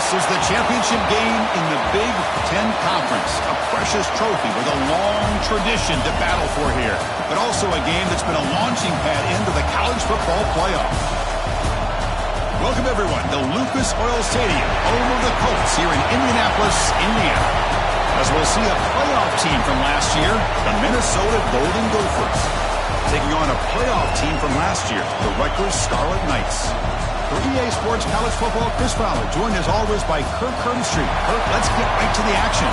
This is the championship game in the Big Ten Conference. A precious trophy with a long tradition to battle for here. But also a game that's been a launching pad into the college football playoff. Welcome, everyone, to Lucas Oil Stadium, home of the Colts here in Indianapolis, Indiana. As we'll see a playoff team from last year, the Minnesota Golden Gophers, taking on a playoff team from last year, the Rutgers Scarlet Knights. For EA Sports College Football, Chris Fowler, joined as always by Kirk Street. Kirk, let's get right to the action.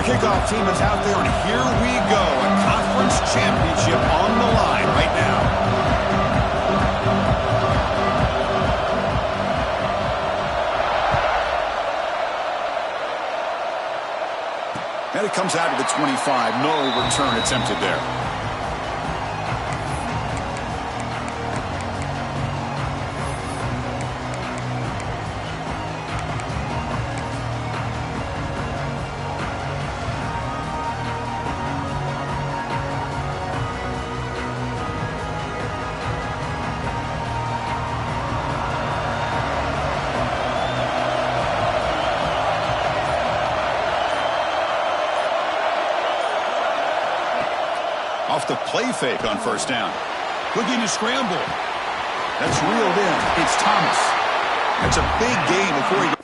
Kickoff team is out there, and here we go. A conference championship on the line right now. And it comes out of the 25. No return attempted there. Off the play fake on first down. Looking to scramble. That's reeled in. It's Thomas. That's a big gain before he...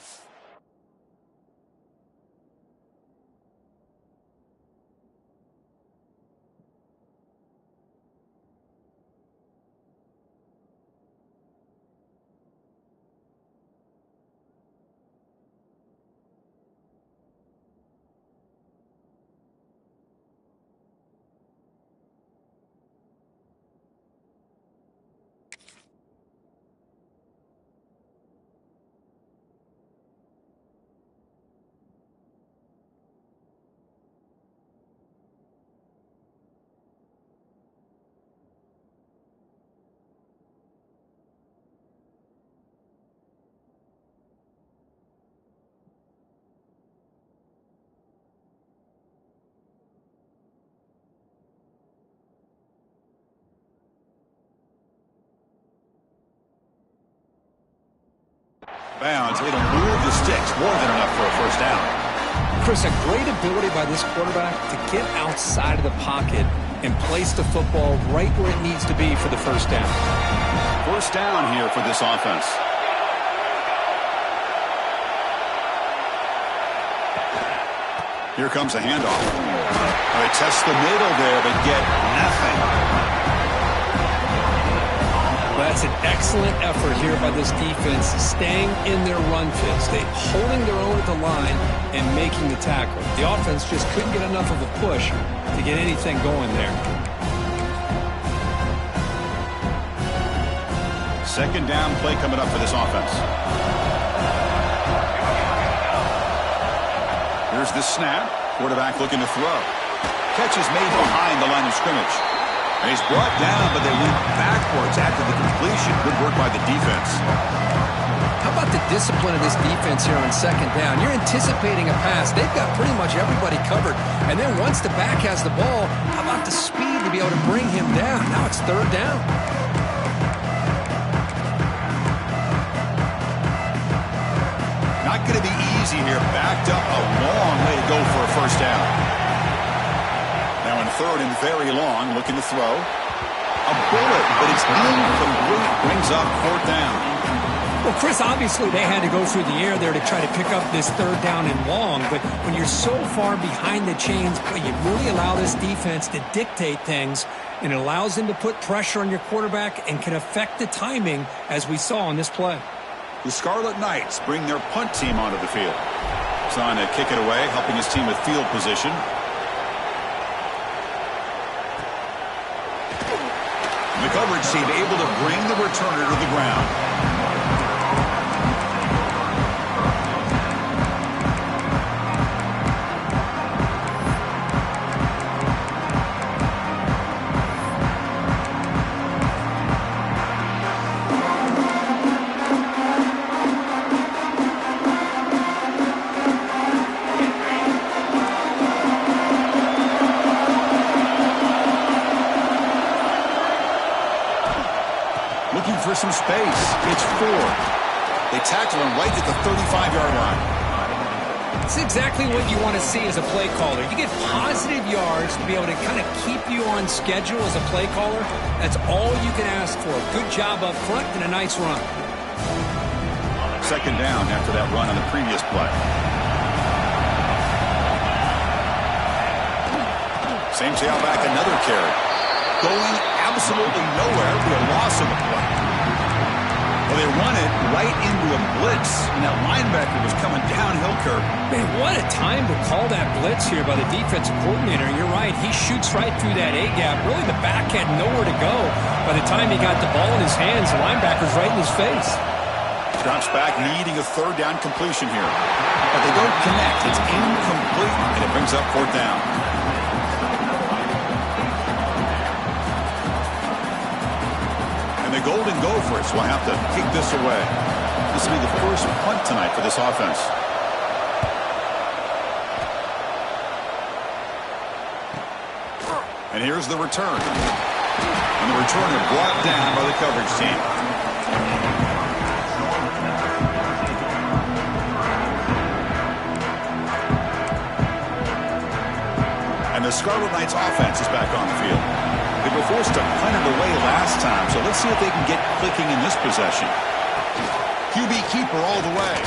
Bounds. It'll move the sticks. More than enough for a first down. Chris, a great ability by this quarterback to get outside of the pocket and place the football right where it needs to be for the first down. First down here for this offense. Here comes a handoff. They test the middle there, but get nothing. That's an excellent effort here by this defense, staying in their run fit, holding their own at the line and making the tackle. The offense just couldn't get enough of a push to get anything going there. Second down play coming up for this offense. Here's the snap. Quarterback looking to throw. Catch is made behind the line of scrimmage. And he's brought down, but they went backwards after the completion. Good work by the defense. How about the discipline of this defense here on second down? You're anticipating a pass. They've got pretty much everybody covered. And then once the back has the ball, how about the speed to be able to bring him down? Now it's third down. Not going to be easy here. Backed up a long way to go for a first down. Now in third and very long, looking to throw. A bullet, but it's incomplete. Brings up fourth down. Well, Chris, obviously they had to go through the air there to try to pick up this third down and long, but when you're so far behind the chains, you really allow this defense to dictate things, and it allows them to put pressure on your quarterback and can affect the timing, as we saw on this play. The Scarlet Knights bring their punt team onto the field. Trying to kick it away, helping his team with field position. The coverage team able to bring the returner to the ground. Looking for some space. It's 4. They tackle him right at the 35-yard line. It's exactly what you want to see as a play caller. You get positive yards to be able to kind of keep you on schedule as a play caller. That's all you can ask for. Good job up front and a nice run. Second down after that run on the previous play. Same tailback, another carry. Going absolutely nowhere for a loss of the play. Well, they run it right into a blitz, and that linebacker was coming downhill, Kirk. Man, what a time to call that blitz here by the defensive coordinator. You're right. He shoots right through that A-gap. Really, the back had nowhere to go. By the time he got the ball in his hands, the linebacker's right in his face. Drops back, needing a third down completion here. But they don't connect. It's incomplete, and it brings up fourth down. The Golden Gophers will have to kick this away. This will be the first punt tonight for this offense. And here's the return. And the returner brought down by the coverage team. And the Scarlet Knights offense is back on the field. They were forced to punt it away last time, so let's see if they can get clicking in this possession. QB keeper all the way.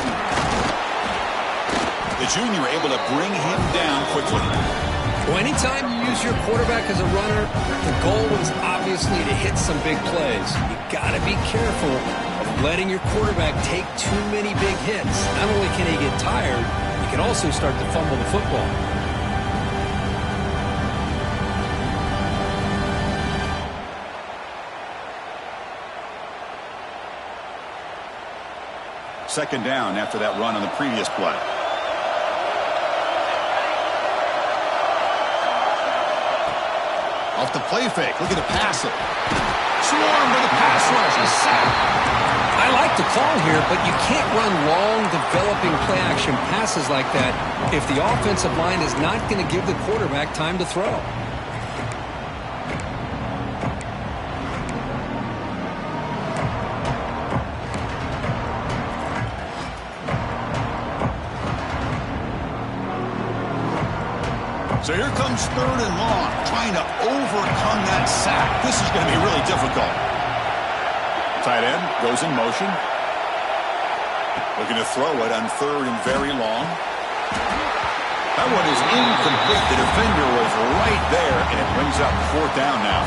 The junior able to bring him down quickly. Well, anytime you use your quarterback as a runner, the goal is obviously to hit some big plays. You got to be careful of letting your quarterback take too many big hits. Not only can he get tired, he can also start to fumble the football. Second down after that run on the previous play. Off the play fake. Look at the pass it. Swarmed by the pass rush. He's sacked. I like the call here, but you can't run long, developing play-action passes like that if the offensive line is not going to give the quarterback time to throw. So here comes third and long, trying to overcome that sack. This is going to be really difficult. Tight end goes in motion. Looking to throw it on third and very long. That one is incomplete. The defender was right there, and it brings up fourth down now.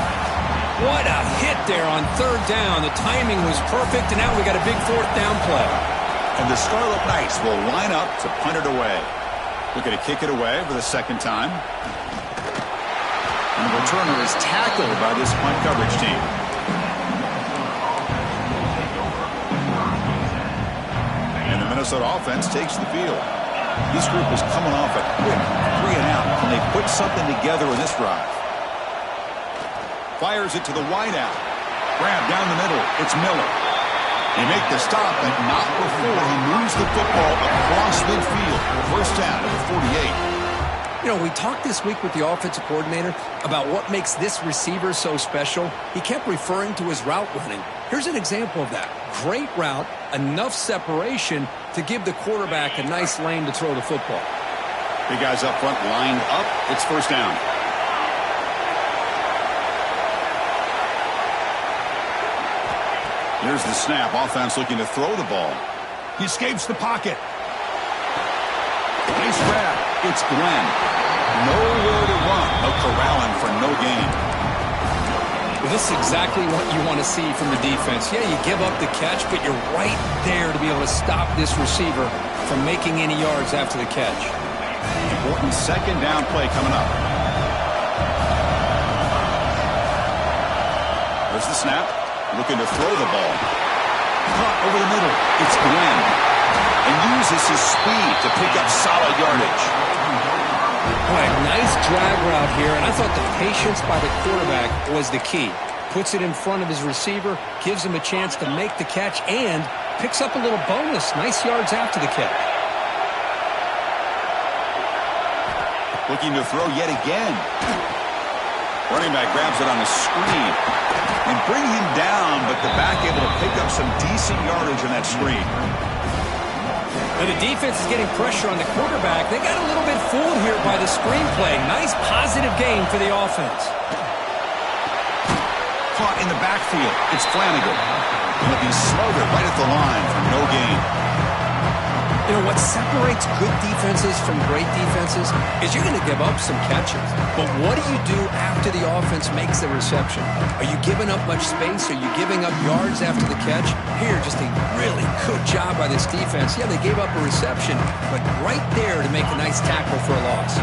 What a hit there on third down. The timing was perfect, and now we got a big fourth down play. And the Scarlet Knights will line up to punt it away. Looking to kick it away for the second time. And the returner is tackled by this punt coverage team. And the Minnesota offense takes the field. This group is coming off a quick 3-and-out. Can they put something together in this drive? Fires it to the wideout. Grab down the middle. It's Miller. They make the stop, but not before he moves the football across midfield. First down at the 48. You know, we talked this week with the offensive coordinator about what makes this receiver so special. He kept referring to his route running. Here's an example of that. Great route, enough separation to give the quarterback a nice lane to throw the football. Big guys up front lined up. It's first down. Here's the snap. Offense looking to throw the ball. He escapes the pocket. Nice grab. It's Glenn. Nowhere to run. No corralling for no gain. Well, this is exactly what you want to see from the defense. Yeah, you give up the catch, but you're right there to be able to stop this receiver from making any yards after the catch. Important second down play coming up. There's the snap. Looking to throw the ball. Caught over the middle. It's Glenn. And uses his speed to pick up solid yardage. Boy, nice drag route here. And I thought the patience by the quarterback was the key. Puts it in front of his receiver, gives him a chance to make the catch, and picks up a little bonus. Nice yards after the catch. Looking to throw yet again. Running back grabs it on the screen. And bring him down, but the back able some decent yardage on that screen. Now the defense is getting pressure on the quarterback. They got a little bit fooled here by the screenplay. Nice positive gain for the offense. Caught in the backfield. It's Flanagan. He'll be smothered right at the line for no gain. You know, what separates good defenses from great defenses is you're going to give up some catches. But what do you do after the offense makes the reception? Are you giving up much space? Are you giving up yards after the catch? Here, just a really good job by this defense. Yeah, they gave up a reception, but right there to make a nice tackle for a loss.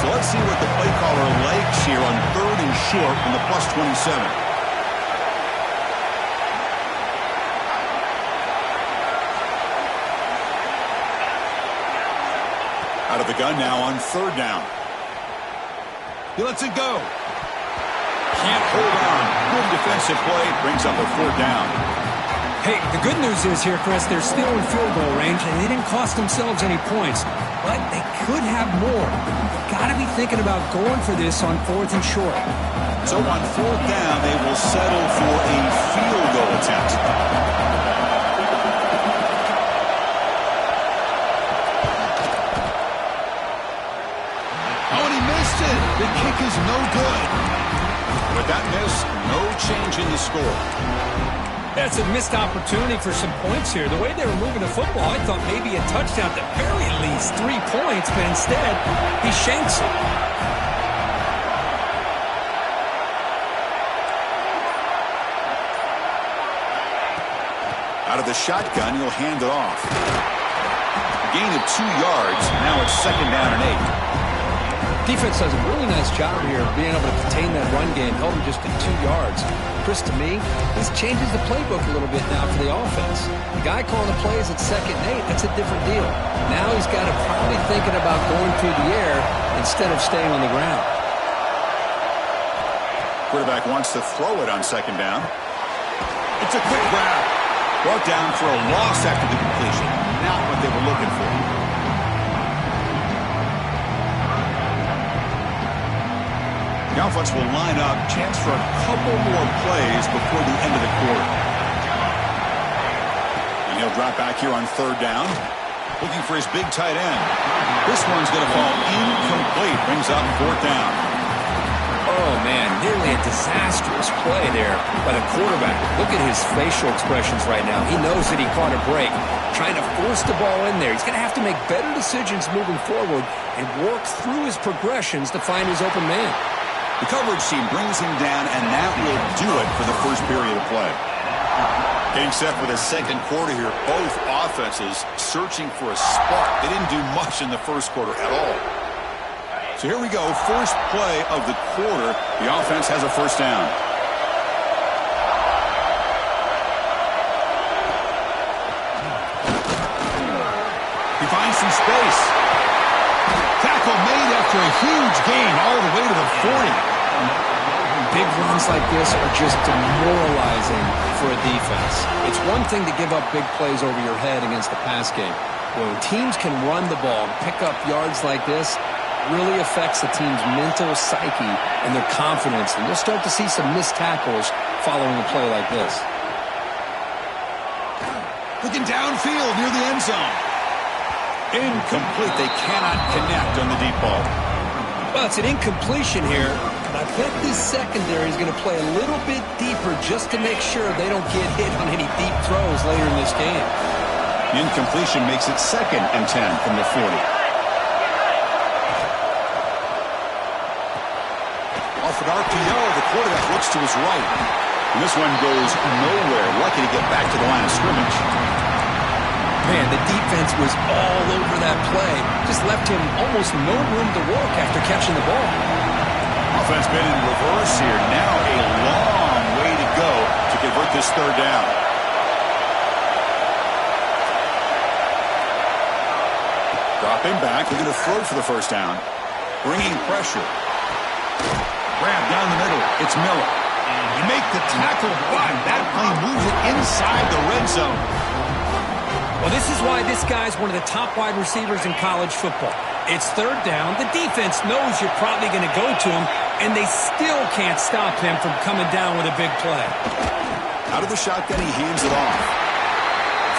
So let's see what the play caller likes here on 3rd and short in the +27. Out of the gun now on 3rd down. He lets it go. Can't hold on. Good defensive play. Brings up a 4th down. Hey, the good news is here, Chris, they're still in field goal range, and they didn't cost themselves any points. But they could have more. Got to be thinking about going for this on 4th and short. So on 4th down, they will settle for a field goal attempt. The kick is no good. With that miss, no change in the score. That's a missed opportunity for some points here. The way they were moving the football, I thought maybe a touchdown, at the very least 3 points, but instead, he shanks it. Out of the shotgun, he'll hand it off. A gain of 2 yards. Now it's 2nd down and 8. Defense does a really nice job here of being able to contain that run game, held him just at 2 yards. Chris, to me, this changes the playbook a little bit now for the offense. The guy calling the plays at 2nd and 8, that's a different deal. Now he's got to probably thinking about going through the air instead of staying on the ground. Quarterback wants to throw it on 2nd down. It's a quick grab. Brought down for a loss after the completion. Not what they were looking for. The offense will line up, chance for a couple more plays before the end of the quarter. And he'll drop back here on 3rd down, looking for his big tight end. This one's going to fall incomplete, brings up 4th down. Oh, man, nearly a disastrous play there by the quarterback. Look at his facial expressions right now. He knows that he caught a break, trying to force the ball in there. He's going to have to make better decisions moving forward and work through his progressions to find his open man. The coverage team brings him down, and that will do it for the first period of play. Getting set for the 2nd quarter here. Both offenses searching for a spark. They didn't do much in the 1st quarter at all. So here we go. First play of the quarter. The offense has a 1st down. He finds some space. Tackle made after a huge gain all the way to the 40. Big runs like this are just demoralizing for a defense. It's one thing to give up big plays over your head against the pass game. When teams can run the ball and pick up yards like this, really affects the team's mental psyche and their confidence. And you'll start to see some missed tackles following a play like this. Looking downfield near the end zone. Incomplete. They cannot connect on the deep ball. Well, it's an incompletion here. I bet this secondary is going to play a little bit deeper just to make sure they don't get hit on any deep throws later in this game. The incompletion makes it 2nd and 10 from the 40. Off an RPO, the quarterback looks to his right. And this one goes nowhere. Lucky to get back to the line of scrimmage. Man, the defense was all over that play. Just left him almost no room to work after catching the ball. Offense been in reverse here. Now a long way to go to convert this 3rd down. Dropping back. They're going to throw for the 1st down. Bringing pressure. Grab down the middle. It's Miller. You make the tackle, but that play moves it inside the red zone. Well, this is why this guy's one of the top wide receivers in college football. It's 3rd down. The defense knows you're probably going to go to him, and they still can't stop him from coming down with a big play. Out of the shotgun, he hands it off.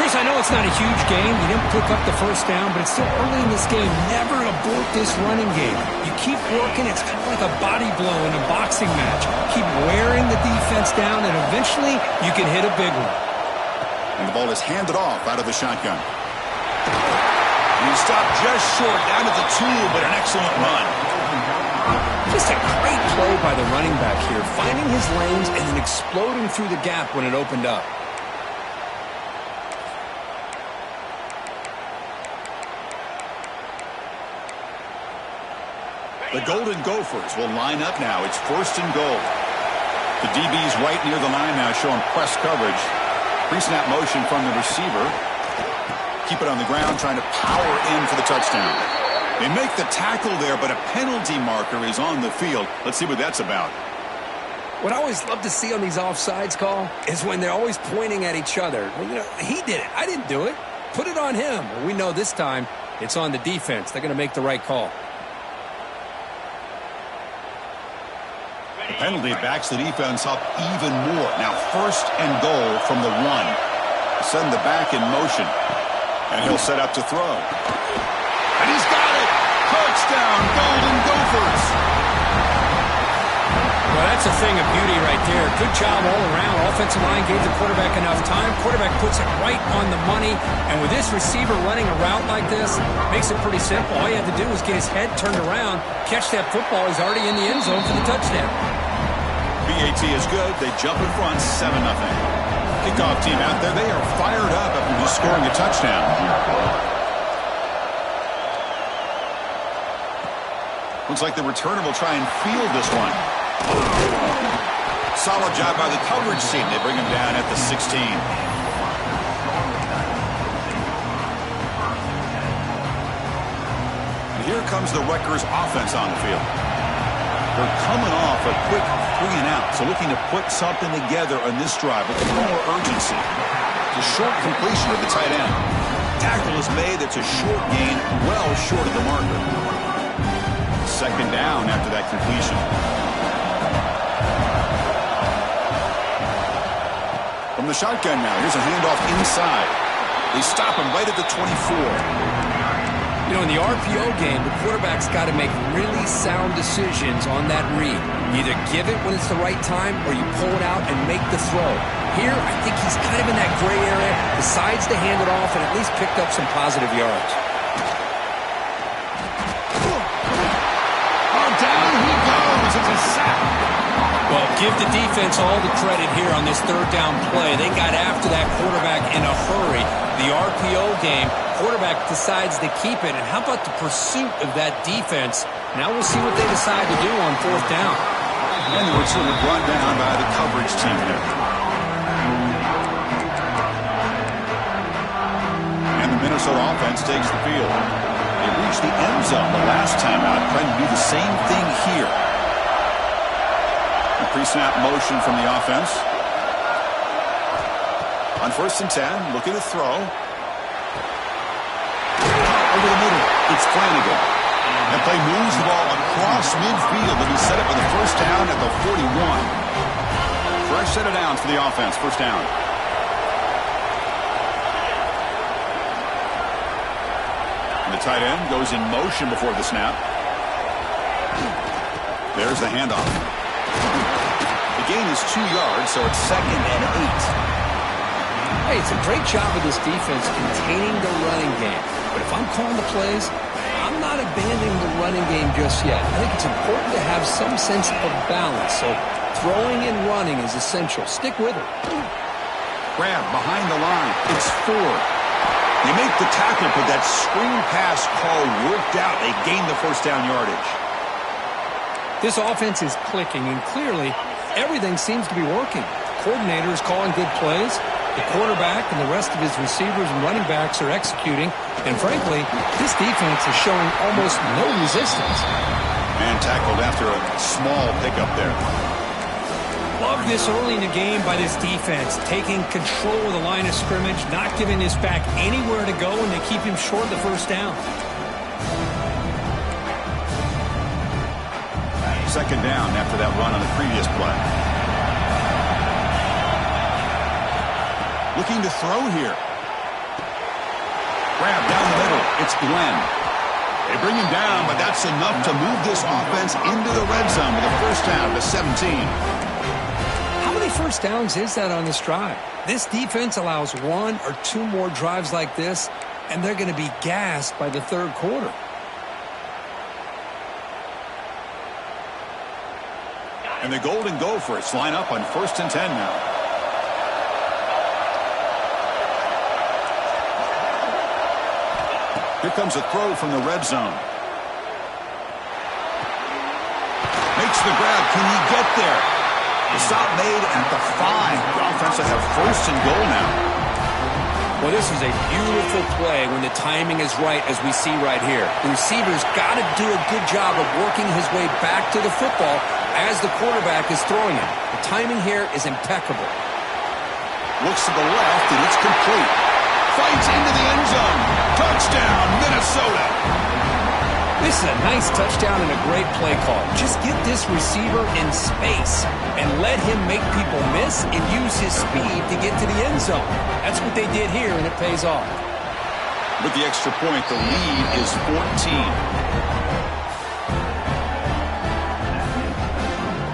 Chris, I know it's not a huge game. You didn't pick up the first down, but it's still early in this game. Never abort this running game. You keep working. It's kind of like a body blow in a boxing match. Keep wearing the defense down, and eventually you can hit a big one. And the ball is handed off out of the shotgun. And he stopped just short, down to the 2, but an excellent run. Just a great play by the running back here, finding his lanes and then exploding through the gap when it opened up. The Golden Gophers will line up now. It's 1st and goal. The DB's right near the line now, showing press coverage. Pre-snap motion from the receiver. Keep it on the ground, trying to power in for the touchdown. They make the tackle there, but a penalty marker is on the field. Let's see what that's about. What I always love to see on these offsides call is when they're always pointing at each other. Well, you know, he did it. I didn't do it. Put it on him. Well, we know this time it's on the defense. They're going to make the right call. The penalty backs the defense up even more. Now 1st and goal from the 1. Send the back in motion. And he'll set up to throw. And he's got it! Touchdown, Golden Gophers! Well, that's a thing of beauty right there. Good job all around. Offensive line gave the quarterback enough time. Quarterback puts it right on the money. And with this receiver running a route like this, makes it pretty simple. All you have to do is get his head turned around, catch that football. He's already in the end zone for the touchdown. BAT is good. They jump in front 7-0. Kickoff team out there. They are fired up after just scoring a touchdown. Looks like the returner will try and field this one. Solid job by the coverage team. They bring him down at the 16. And here comes the Rutgers offense on the field. They're coming off a quick 3-and-out, so looking to put something together on this drive with a little more urgency. It's a short completion of the tight end. Tackle is made. That's a short gain, well short of the marker. 2nd down after that completion. From the shotgun now, here's a handoff inside. They stop him right at the 24. You know, in the RPO game, the quarterback's got to make really sound decisions on that read. You either give it when it's the right time or you pull it out and make the throw. Here, I think he's kind of in that gray area, decides to hand it off and at least picked up some positive yards. Oh, down he goes. It's a sack. Well, give the defense all the credit here on this 3rd down play. They got after that quarterback in a hurry. The RPO game, quarterback decides to keep it. And how about the pursuit of that defense? Now we'll see what they decide to do on 4th down. And they were sort of brought down by the coverage team there. And the Minnesota offense takes the field. They reached the end zone the last time out, trying to do the same thing here. A pre-snap motion from the offense. On 1st and 10, looking to throw. Over the middle, it's Flanagan. That play moves the ball across midfield, and he set up for the 1st down at the 41. Fresh set of downs for the offense, 1st down. And the tight end goes in motion before the snap. There's the handoff. The gain is 2 yards, so it's 2nd and 8. Hey, it's a great job of this defense containing the running game. But if I'm calling the plays, I'm not abandoning the running game just yet. I think it's important to have some sense of balance. So throwing and running is essential. Stick with it. Grab behind the line. It's 4. They make the tackle, but that screen pass call worked out. They gain the 1st down yardage. This offense is clicking, and clearly everything seems to be working. The coordinator is calling good plays. The quarterback and the rest of his receivers and running backs are executing. And frankly, this defense is showing almost no resistance. And tackled after a small pickup there. Love this early in the game by this defense, taking control of the line of scrimmage, not giving this back anywhere to go, and they keep him short of the 1st down. 2nd down after that run on the previous play. Looking to throw here. Grab down the middle. It's Glenn. They bring him down, but that's enough to move this offense into the red zone with a first down to 17. How many first downs is that on this drive? This defense allows 1 or 2 more drives like this, and they're going to be gassed by the third quarter. And the Golden Gophers line up on 1st and 10 now. Here comes a throw from the red zone. Makes the grab. Can he get there? The stop made at the 5. The offense will have 1st and goal now. Well, this is a beautiful play when the timing is right, as we see right here. The receiver's got to do a good job of working his way back to the football as the quarterback is throwing it. The timing here is impeccable. Looks to the left, and it's complete. Fights into the end zone. Touchdown, Minnesota. This is a nice touchdown and a great play call. Just get this receiver in space and let him make people miss and use his speed to get to the end zone. That's what they did here, and it pays off. With the extra point, the lead is 14.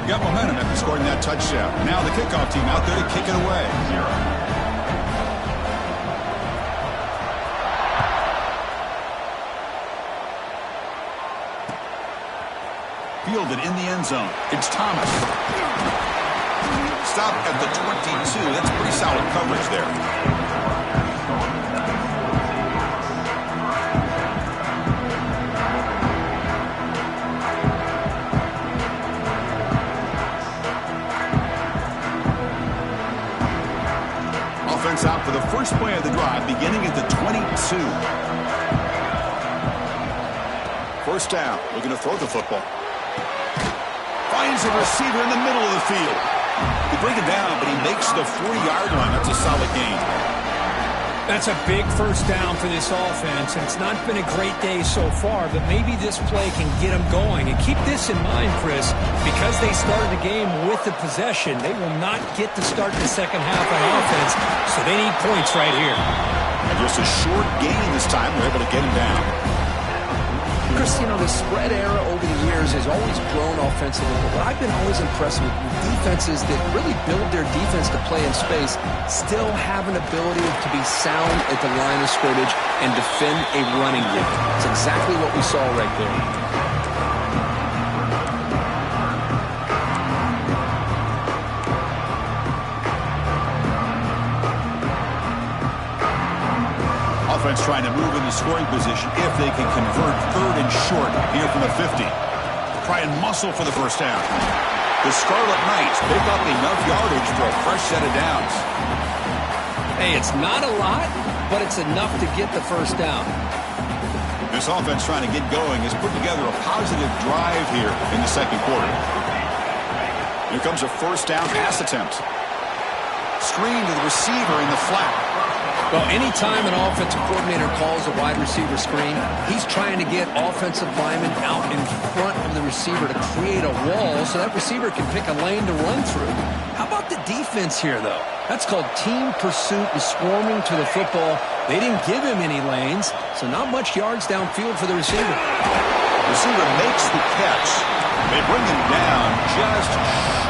Got momentum after scoring that touchdown. Now the kickoff team out there to kick it away. Fielded in the end zone. It's Thomas. Stop at the 22. That's pretty solid coverage there. Offense out for the first play of the drive, beginning at the 22. First down. Looking to throw the football. Finds a receiver in the middle of the field. They bring him down, but he makes the 40-yard line. That's a solid gain. That's a big first down for this offense, and it's not been a great day so far, but maybe this play can get them going. And keep this in mind, Chris, because they started the game with the possession, they will not get to start the second half on offense, so they need points right here. And just a short gain this time. They're able to get him down. Chris, you know, the spread era over the years has always grown offensively, but what I've been always impressed with defenses that really build their defense to play in space still have an ability to be sound at the line of scrimmage and defend a running game. It's exactly what we saw right there. Offense trying to move into scoring position if they can convert 3rd and short here from the 50. Try and muscle for the first down. The Scarlet Knights pick up enough yardage for a fresh set of downs. Hey, it's not a lot, but it's enough to get the first down. This offense trying to get going has put together a positive drive here in the second quarter. Here comes a first down pass attempt. Screen to the receiver in the flat. Well, anytime an offensive coordinator calls a wide receiver screen, he's trying to get offensive linemen out in front of the receiver to create a wall so that receiver can pick a lane to run through. How about the defense here, though? That's called team pursuit and swarming to the football. They didn't give him any lanes, so not much yards downfield for the receiver. Receiver makes the catch. They bring him down just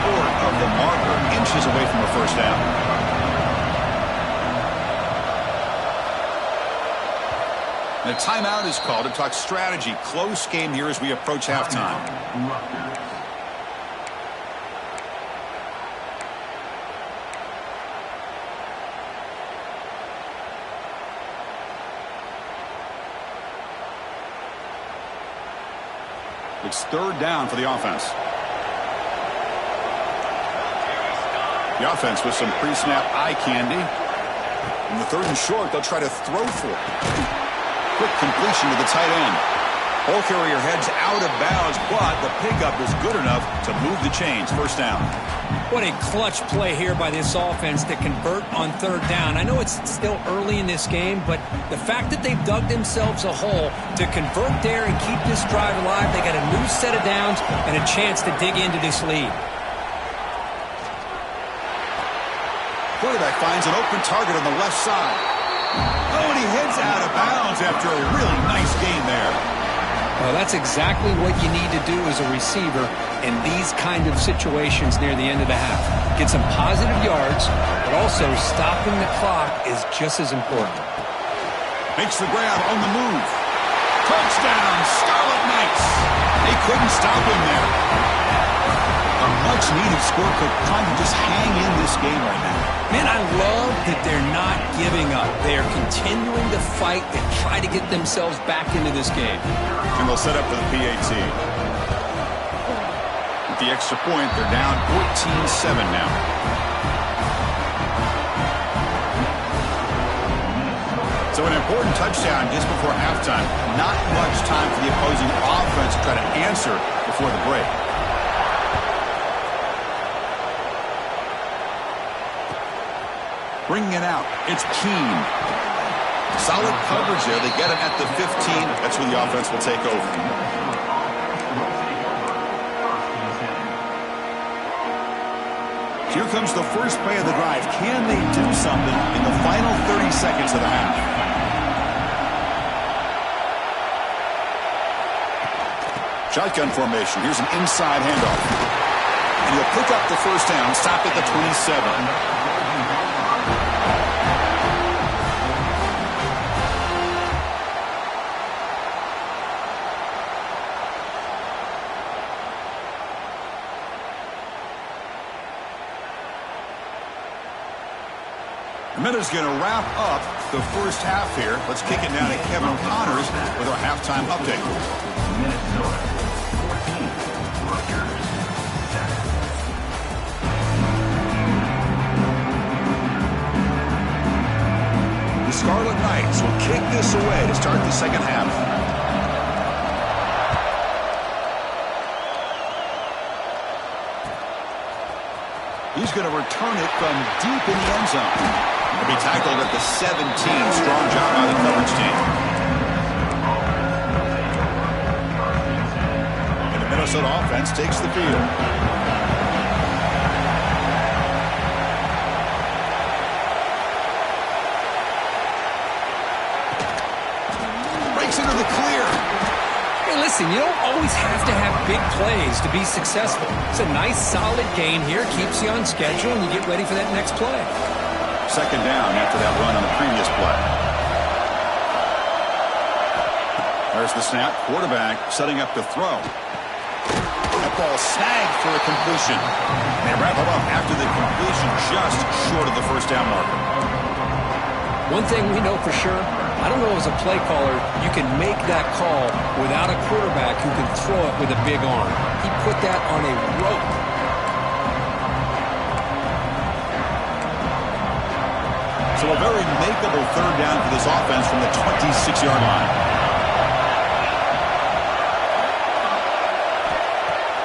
short of the marker, inches away from a first down. And a timeout is called to talk strategy. Close game here as we approach halftime. It's 3rd down for the offense. The offense with some pre-snap eye candy. In the 3rd and short, they'll try to throw for it. Quick completion to the tight end. Ball carrier heads out of bounds, but the pickup is good enough to move the chains. First down. What a clutch play here by this offense to convert on 3rd down. I know it's still early in this game, but the fact that they've dug themselves a hole to convert there and keep this drive alive, they got a new set of downs and a chance to dig into this lead. Quarterback finds an open target on the left side. Oh, and he heads out of bounds after a really nice gain there. Well, that's exactly what you need to do as a receiver in these kind of situations near the end of the half. Get some positive yards, but also stopping the clock is just as important. Makes the grab on the move. Touchdown, Scarlet Knights. They couldn't stop him there. A much-needed score, Cook, trying to just hang in this game right now. Man, I love that they're not giving up. They are continuing to fight and try to get themselves back into this game. And they'll set up for the PAT. With the extra point, they're down 14-7 now. So an important touchdown just before halftime. Not much time for the opposing offense to try to answer before the break. Bringing it out, it's Keene. Solid coverage there. They get him at the 15. That's where the offense will take over. Here comes the first play of the drive. Can they do something in the final 30 seconds of the half? Shotgun formation. Here's an inside handoff. And he'll pick up the first down, stop at the 27. Minuta's going to wrap up the first half here. Let's kick it down to Kevin Connors with our halftime update. Minnesota 14, Rutgers 7. The Scarlet Knights will kick this away to start the second half. He's going to return it from deep in the end zone. He'll be tackled at the 17. Strong job by the coverage team. And the Minnesota offense takes the field. Breaks into the clear. Hey, listen, you don't always have to have big plays to be successful. It's a nice, solid gain here. Keeps you on schedule, and you get ready for that next play. Second down after that run on the previous play. There's the snap. Quarterback setting up to throw. That ball snagged for a completion. They wrap it up after the completion just short of the first down marker. One thing we know for sure, I don't know as a play caller, you can make that call without a quarterback who can throw it with a big arm. He put that on a rope. So a very makeable third down for this offense from the 26-yard line.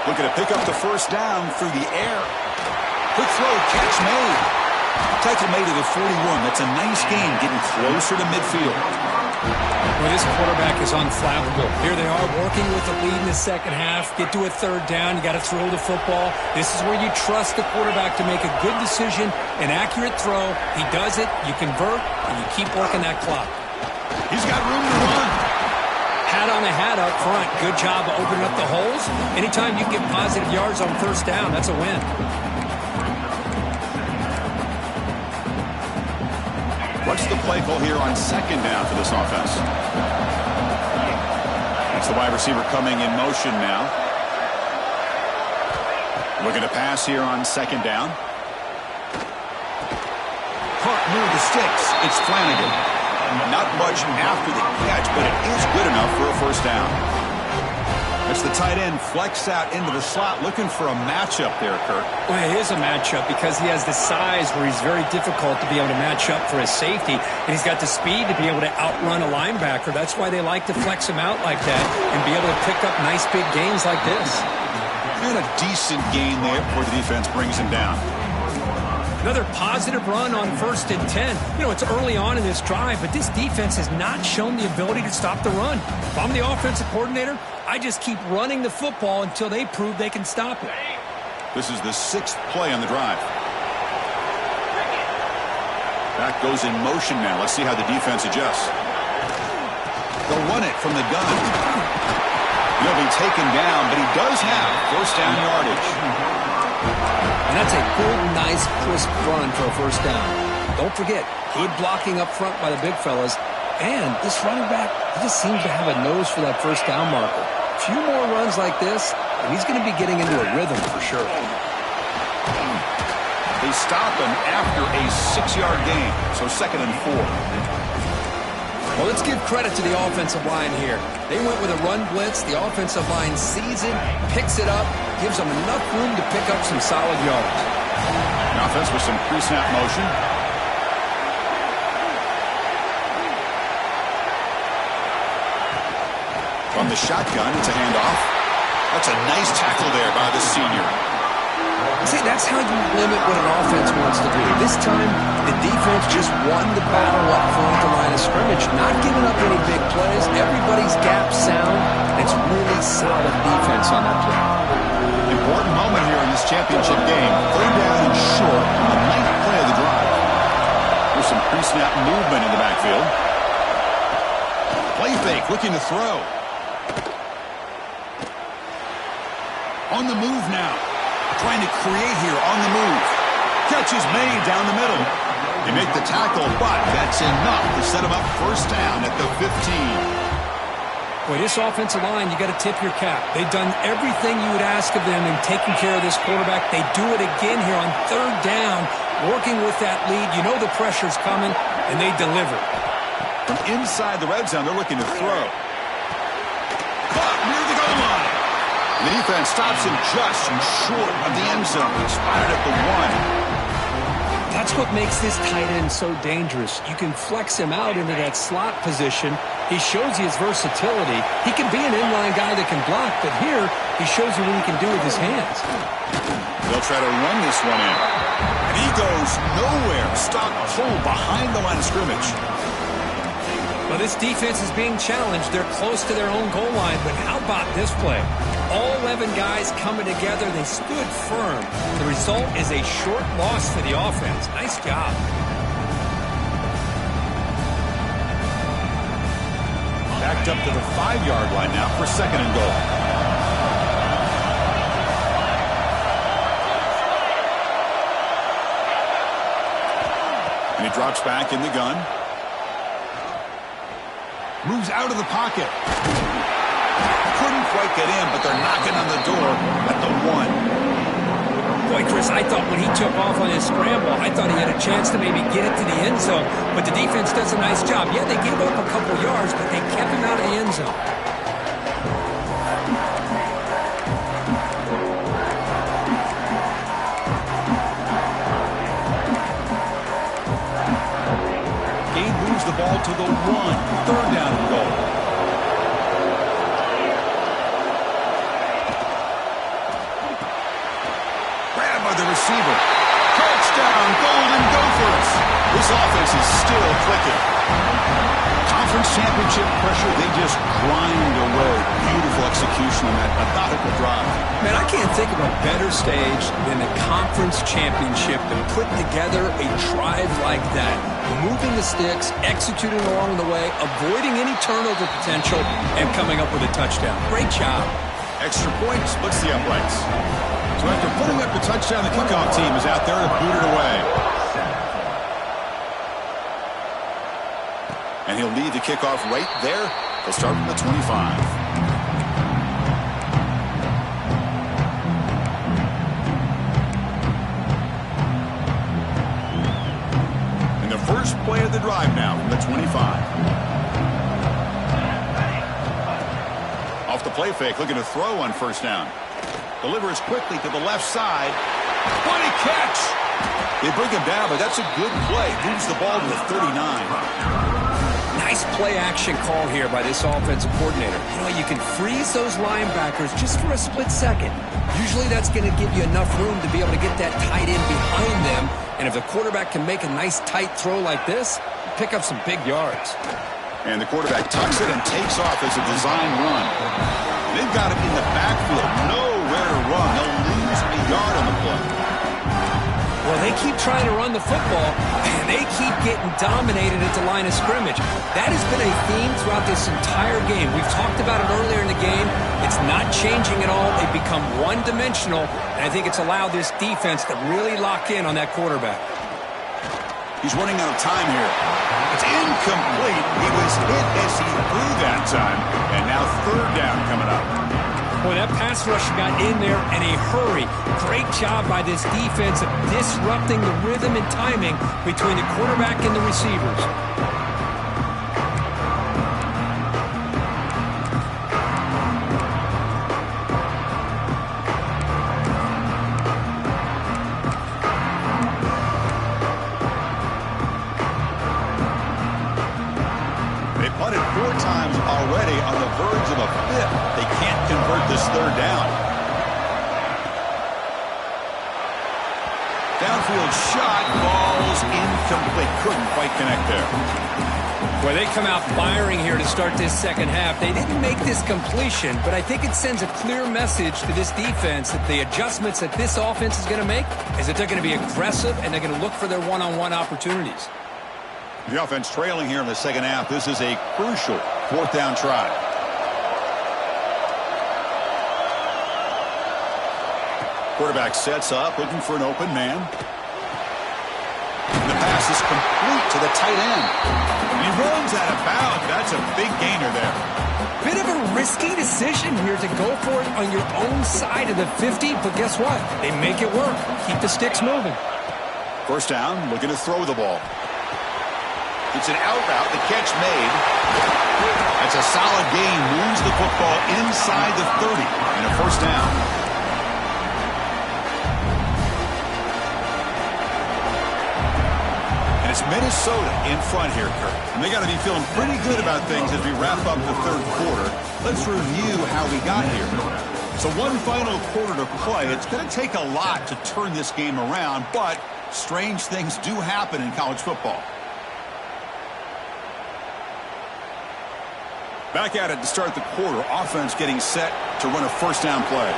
Looking to pick up the first down through the air. Quick throw, catch made. Tackle made at the 41. That's a nice gain, getting closer to midfield. Well, this quarterback is unflappable. Here they are working with the lead in the second half. Get to a third down. You got to throw the football. This is where you trust the quarterback to make a good decision, an accurate throw. He does it, you convert, and you keep working that clock. He's got room to run. Hat on a hat up front. Good job of opening up the holes. Anytime you can get positive yards on first down, that's a win. What's the play call here on second down for this offense? That's the wide receiver coming in motion now. Looking to pass here on second down. Caught near the sticks. It's Flanagan. Not much after the catch, but it is good enough for a first down. It's the tight end flexed out into the slot, looking for a matchup there, Kurt. Well, it is a matchup because he has the size where he's very difficult to be able to match up for his safety, and he's got the speed to be able to outrun a linebacker. That's why they like to flex him out like that and be able to pick up nice big gains like this. And a decent gain there before the defense brings him down. Another positive run on 1st and 10. You know, it's early on in this drive, but this defense has not shown the ability to stop the run. If I'm the offensive coordinator, I just keep running the football until they prove they can stop it. This is the 6th play on the drive. Back goes in motion now. Let's see how the defense adjusts. They'll run it from the gun. He'll be taken down, but he does have first down yardage. And that's a good, nice, crisp run for a first down. Don't forget, good blocking up front by the big fellas. And this running back, he just seems to have a nose for that first down marker. A few more runs like this, and he's going to be getting into a rhythm for sure. They stop him after a 6-yard gain, so 2nd and 4. Well, let's give credit to the offensive line here. They went with a run blitz. The offensive line sees it, picks it up, gives them enough room to pick up some solid yards. The offense with some pre-snap motion. From the shotgun, it's a handoff. That's a nice tackle there by the senior. See, that's how you limit what an offense wants to do. This time, the defense just won the battle up front at the line of scrimmage, not giving up any big plays. Everybody's gap sound. It's really solid defense on that play. Important moment here in this championship game. 3rd down and short on the 9th play of the drive. There's some pre-snap movement in the backfield. Play fake, looking to throw. On the move now. Trying to create here on the move. Catch is made down the middle. They make the tackle, but that's enough to set them up first down at the 15. Boy, this offensive line, you got to tip your cap. They've done everything you would ask of them in taking care of this quarterback. They do it again here on 3rd down, working with that lead. You know the pressure's coming, and they deliver. From inside the red zone, they're looking to throw. Caught near the goal line. The defense stops him just short of the end zone. Spotted at the 1. That's what makes this tight end so dangerous. You can flex him out into that slot position. He shows you his versatility. He can be an inline guy that can block, but here he shows you what he can do with his hands. They'll try to run this one in. And he goes nowhere. Stop pull behind the line of scrimmage. Well, this defense is being challenged. They're close to their own goal line, but how about this play? All 11 guys coming together. They stood firm. The result is a short loss for the offense. Nice job. Backed up to the 5-yard line now for 2nd and goal. And he drops back in the gun. Moves out of the pocket. Couldn't quite get in, but they're knocking on the door at the 1. Boy, Chris, I thought when he took off on his scramble, I thought he had a chance to maybe get it to the end zone. But the defense does a nice job. Yeah, they gave up a couple yards, but they kept him out of the end zone. The ball to the 1. 3rd down and goal. Grabbed by the receiver. Touchdown, Golden Gophers. This offense is still clicking. Conference championship pressure, they just grind away. Beautiful execution on that methodical drive. Man, I can't think of a better stage than the conference championship to put together a drive like that. Moving the sticks, executing along the way, avoiding any turnover potential, and coming up with a touchdown. Great job. Extra point splits the uprights. So after putting up the touchdown, the kickoff team is out there to boot it away. And he'll lead the kickoff right there. He'll start from the 25. First play of the drive now from the 25. Off the play fake, looking to throw on first down. Delivers quickly to the left side. What a catch! They bring him down, but that's a good play. Moves the ball to the 39. Nice play action call here by this offensive coordinator. You know, you can freeze those linebackers just for a split second. Usually that's going to give you enough room to be able to get that tight end behind them. And if the quarterback can make a nice tight throw like this, pick up some big yards. And the quarterback tucks it and takes off as a design run. They've got him in the backfield. Nowhere to run. They'll lose a yard on the play. Well, they keep trying to run the football, and they keep getting dominated at the line of scrimmage. That has been a theme throughout this entire game. We've talked about it earlier in the game. It's not changing at all. They've become one-dimensional, and I think it's allowed this defense to really lock in on that quarterback. He's running out of time here. It's incomplete. He was hit as he threw that time, and now third down coming up. Boy, that pass rush got in there in a hurry. Great job by this defense of disrupting the rhythm and timing between the quarterback and the receivers. They punted 4 times already on the verge of a fifth. They can't convert this third down. Downfield shot, falls incomplete. Couldn't quite connect there. Well, they come out firing here to start this second half. They didn't make this completion, but I think it sends a clear message to this defense that the adjustments that this offense is going to make is that they're going to be aggressive and they're going to look for their one-on-one opportunities. The offense trailing here in the second half. This is a crucial 4th down try. Quarterback sets up, looking for an open man. And the pass is complete to the tight end. He runs out of bounds. That's a big gainer there. Bit of a risky decision here to go for it on your own side of the 50, but guess what? They make it work. Keep the sticks moving. First down, looking to throw the ball. It's an out route, the catch made. That's a solid gain, moves the football inside the 30 and a first down. And it's Minnesota in front here, Kurt. And they got to be feeling pretty good about things as we wrap up the third quarter. Let's review how we got here. So one final quarter to play. It's going to take a lot to turn this game around, but strange things do happen in college football. Back at it to start the quarter. Offense getting set to run a first down play.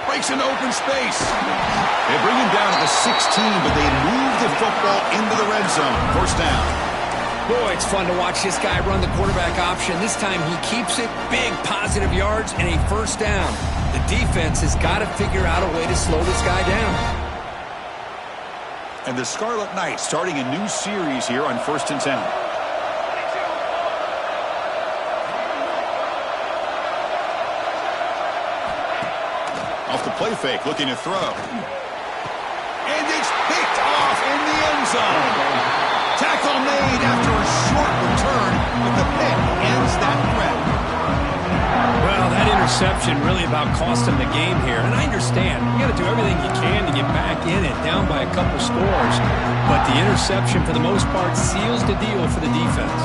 Breaks into open space. They bring him down to the 16, but they move the football into the red zone. First down. Boy, it's fun to watch this guy run the quarterback option. This time he keeps it. Big positive yards and a first down. The defense has got to figure out a way to slow this guy down. And the Scarlet Knights starting a new series here on 1st and 10. Off the play fake, looking to throw. And it's picked off in the end zone. Tackle made after a short return, but the pick ends that threat. Well, that interception really about cost him the game here. And I understand. You got to do everything you can to get back in it, down by a couple scores. But the interception, for the most part, seals the deal for the defense.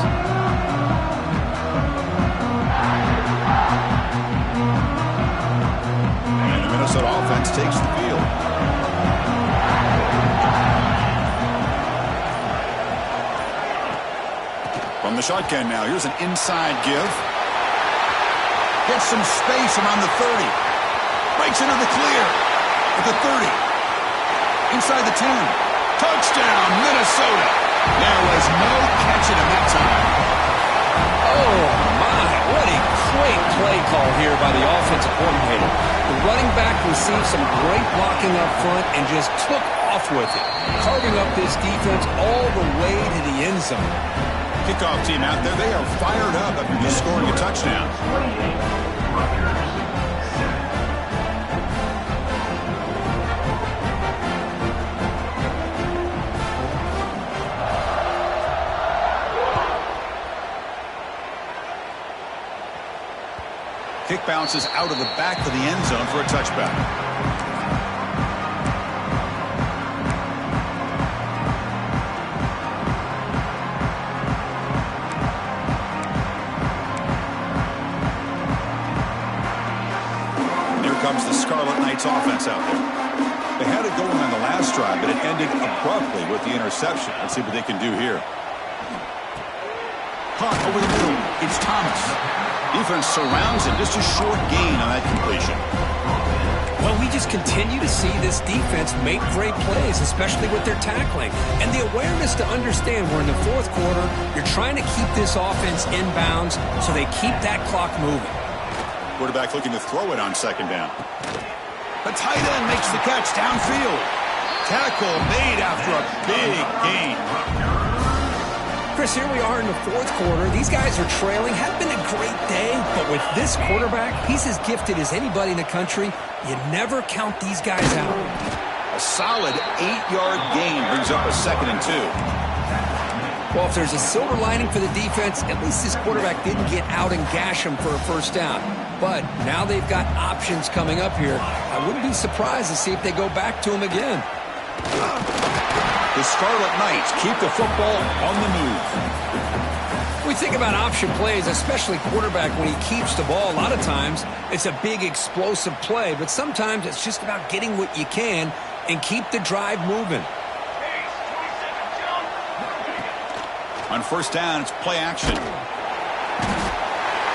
And the Minnesota offense takes the field. From the shotgun now, here's an inside give. Gets some space around the 30. Breaks into the clear at the 30. Inside the 10. Touchdown, Minnesota. There was no catching him that time. Oh, my. What a great play call here by the offensive coordinator. The running back received some great blocking up front and just took off with it, carving up this defense all the way to the end zone. Kickoff team out there, they are fired up after just scoring a touchdown. Rutgers. Kick bounces out of the back of the end zone for a touchback. Here comes the Scarlet Knights offense out there. They had it going on the last drive, but it ended abruptly with the interception. Let's see what they can do here. Caught over the middle. It's Thomas. Defense surrounds him. Just a short gain on that completion. Well, we just continue to see this defense make great plays, especially with their tackling. And the awareness to understand we're in the fourth quarter, you're trying to keep this offense in bounds so they keep that clock moving. Quarterback looking to throw it on second down. The tight end makes the catch downfield. Tackle made after a big gain. Chris, here we are in the fourth quarter. These guys are trailing. Had been a great day, but with this quarterback, he's as gifted as anybody in the country. You never count these guys out. A solid 8-yard gain brings up a 2nd and 2. Well, if there's a silver lining for the defense, at least this quarterback didn't get out and gash him for a first down. But now they've got options coming up here. I wouldn't be surprised to see if they go back to him again. The Scarlet Knights keep the football on the move. We think about option plays, especially quarterback when he keeps the ball. A lot of times it's a big explosive play, but sometimes it's just about getting what you can and keep the drive moving. On first down, it's play action.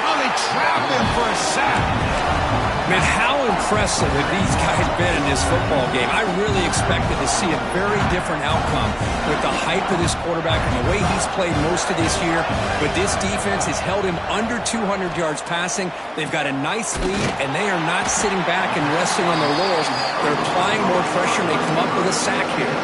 Oh, they trap him for a sack. Man, how impressive have these guys been in this football game? I really expected to see a very different outcome with the hype of this quarterback and the way he's played most of this year. But this defense has held him under 200 yards passing. They've got a nice lead, and they are not sitting back and resting on their laurels. They're applying more pressure, and they come up with a sack here.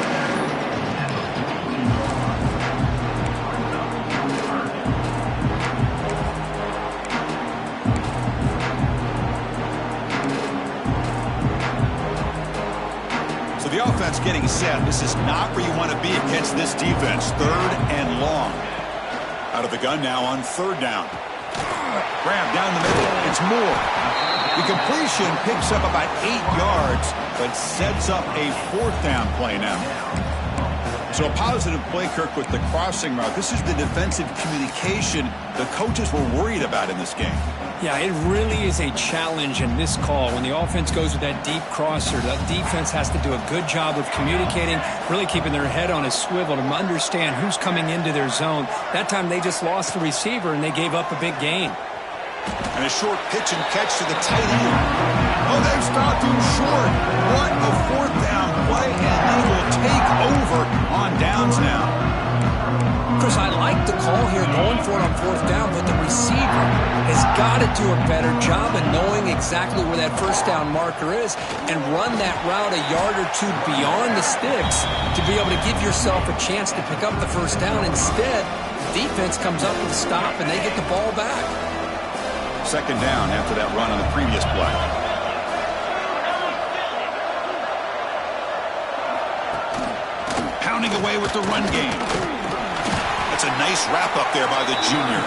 The offense getting set. This is not where you want to be against this defense. 3rd and long. Out of the gun now on 3rd down. Grab down the middle. It's Moore. The completion picks up about 8 yards, but sets up a 4th down play now. So a positive play, Kirk, with the crossing route. This is the defensive communication the coaches were worried about in this game. Yeah, it really is a challenge in this call. When the offense goes with that deep crosser, the defense has to do a good job of communicating, really keeping their head on a swivel to understand who's coming into their zone. That time they just lost the receiver and they gave up a big gain. And a short pitch and catch to the tight end. Oh, they've stopped him short. What a 4th down play, and they will take over on downs now. Chris, I like the call here going for it on 4th down, but the receiver has got to do a better job of knowing exactly where that 1st down marker is and run that route a yard or 2 beyond the sticks to be able to give yourself a chance to pick up the 1st down. Instead, the defense comes up with a stop and they get the ball back. 2nd down after that run on the previous play. Pounding away with the run game. That's a nice wrap-up there by the junior.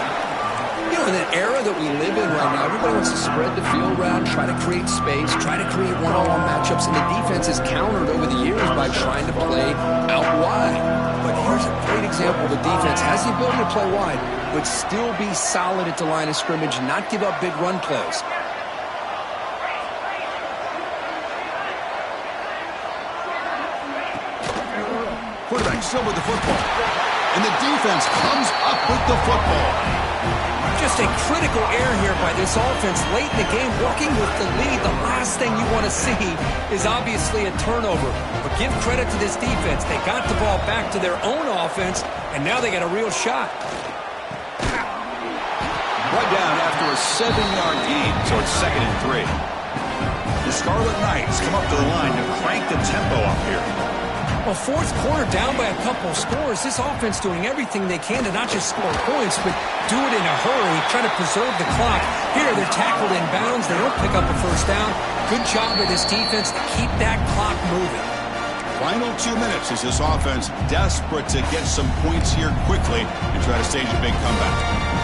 You know, in an era that we live in right now, everybody wants to spread the field around, try to create space, try to create one-on-one matchups, and the defense has countered over the years by trying to play out wide. But here's a great example. The defense has the ability to play wide, but still be solid at the line of scrimmage and not give up big run plays. Quarterback still with the football. And the defense comes up with the football. Just a critical error here by this offense late in the game, working with the lead. The last thing you want to see is obviously a turnover. But give credit to this defense. They got the ball back to their own offense, and now they got a real shot. Right down after a 7-yard gain, so it's 2nd and 3. The Scarlet Knights come up to the line to crank the tempo up here. Well, fourth quarter down by a couple of scores. This offense doing everything they can to not just score points, but do it in a hurry, try to preserve the clock. Here, they're tackled in bounds. They don't pick up a 1st down. Good job by this defense to keep that clock moving. Final 2 minutes as this offense desperate to get some points here quickly and try to stage a big comeback.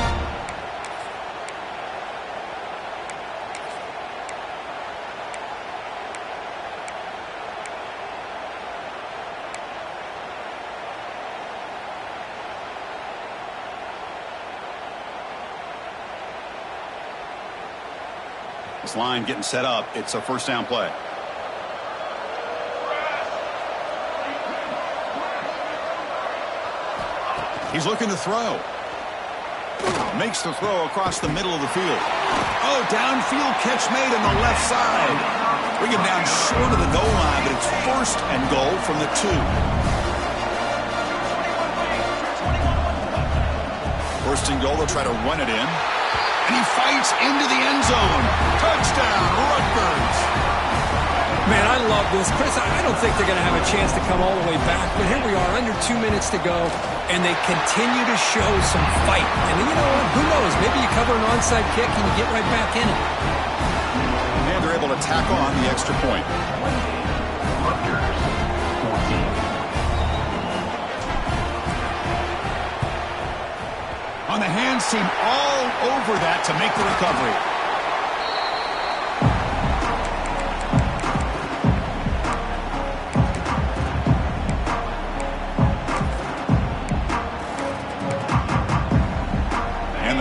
This line getting set up. It's a 1st down play. He's looking to throw. Makes the throw across the middle of the field. Oh, downfield catch made on the left side. Bring him down short of the goal line, but it's first and goal from the 2. First and goal, they'll try to run it in. And he fights into the end zone. Touchdown, Rutgers. Man, I love this. Chris, I don't think they're going to have a chance to come all the way back, but here we are, under 2 minutes to go, and they continue to show some fight. And you know what? Who knows? Maybe you cover an onside kick and you get right back in it. And they're able to tack on the extra point. Rutgers 14. On the hands team, all over that to make the recovery.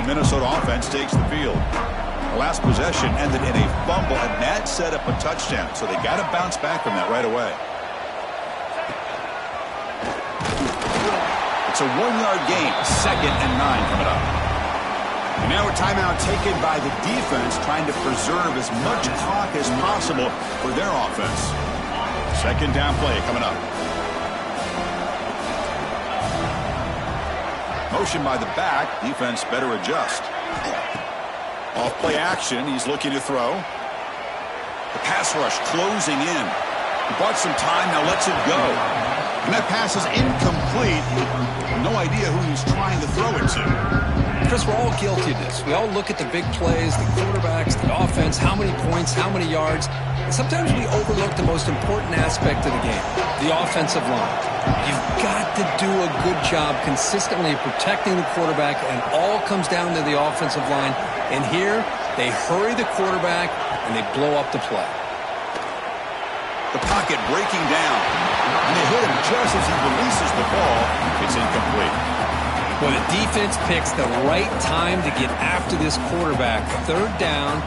Minnesota offense takes the field. The last possession ended in a fumble, and that set up a touchdown. So they got to bounce back from that right away. It's a 1-yard gain, 2nd and 9 coming up. And now a timeout taken by the defense, trying to preserve as much clock as possible for their offense. 2nd down play coming up. Motion by the back. Defense better adjust. Off play action. He's looking to throw. The pass rush closing in. He bought some time. Now lets it go. And that pass is incomplete. No idea who he's trying to throw it to. Chris, we're all guilty of this. We all look at the big plays, the quarterbacks, the offense, how many points, how many yards. And sometimes we overlook the most important aspect of the game, the offensive line. You've got to do a good job consistently protecting the quarterback, and all comes down to the offensive line. And here, they hurry the quarterback, and they blow up the play. The pocket breaking down. And they hit him just as he releases the ball. It's incomplete. Well, the defense picks the right time to get after this quarterback. 3rd down,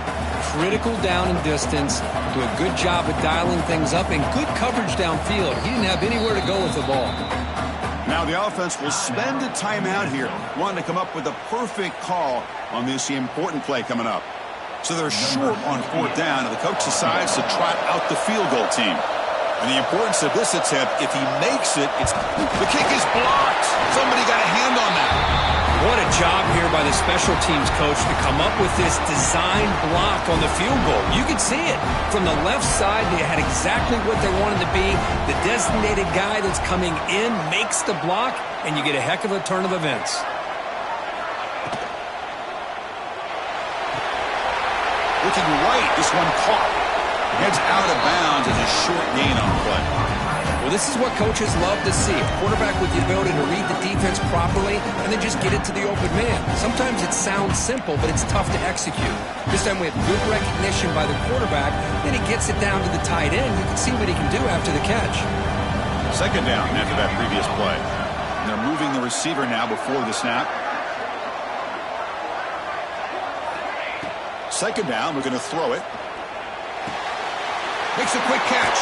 critical down and distance. Do a good job of dialing things up, and good coverage downfield. He didn't have anywhere to go with the ball. Now the offense will spend a timeout here, wanting to come up with a perfect call on this important play coming up. So they're short on 4th down, and the coach decides to trot out the field goal team. And the importance of this attempt, if he makes it, the kick is blocked. Somebody got a hand on that. What a job here by the special teams coach to come up with this design block on the field goal. You could see it. From the left side, they had exactly what they wanted to be. The designated guy that's coming in makes the block, and you get a heck of a turn of events. Looking right, this one caught. Heads out of bounds as a short gain on the play. Well, this is what coaches love to see. A quarterback with the ability to read the defense properly and then just get it to the open man. Sometimes it sounds simple, but it's tough to execute. This time we have good recognition by the quarterback. Then he gets it down to the tight end. You can see what he can do after the catch. 2nd down after that previous play. And they're moving the receiver now before the snap. 2nd down, we're going to throw it. Makes a quick catch.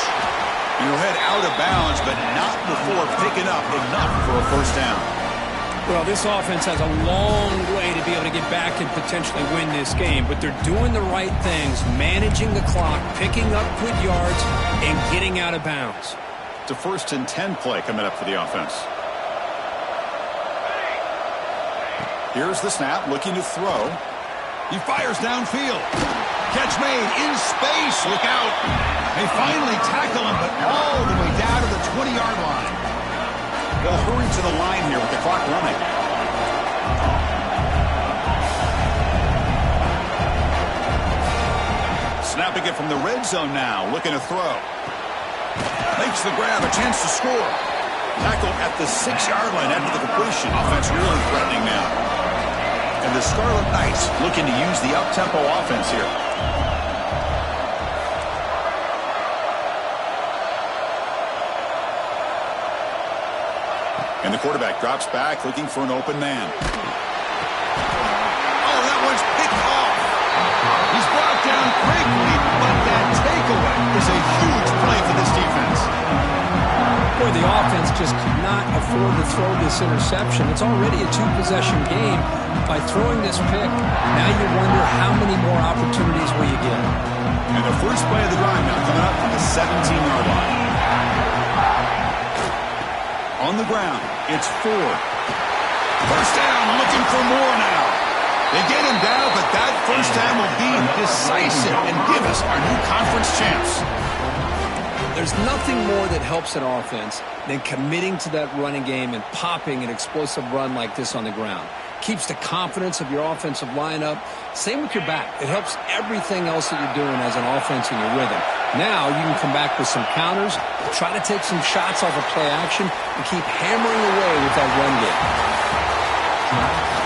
And he'll head out of bounds, but not before picking up enough for a 1st down. Well, this offense has a long way to be able to get back and potentially win this game, but they're doing the right things, managing the clock, picking up good yards, and getting out of bounds. It's a 1st and 10 play coming up for the offense. Here's the snap, looking to throw. He fires downfield. Catch made in space. Look out. They finally tackle him, but all the way down to the 20-yard line. They'll hurry to the line here with the clock running. Snapping it from the red zone now. Looking to throw. Makes the grab. A chance to score. Tackle at the 6-yard line after the completion. Offense really threatening now. And the Scarlet Knights looking to use the up-tempo offense here. And the quarterback drops back looking for an open man. Oh, that one's picked off. He's brought down quickly, but that takeaway is a huge play for this defense. Boy, the offense just could not afford to throw this interception. It's already a two-possession game. By throwing this pick, now you wonder how many more opportunities will you get. And the first play of the drive now coming up from the 17-yard line. On the ground, it's Ford. First down, looking for more now. They get him down, but that first down will be decisive and give us our new conference champs. There's nothing more that helps an offense than committing to that running game and popping an explosive run like this on the ground. Keeps the confidence of your offensive lineup. Same with your back. It helps everything else that you're doing as an offense in your rhythm. Now you can come back with some counters, try to take some shots off of play action, and keep hammering away with that run game.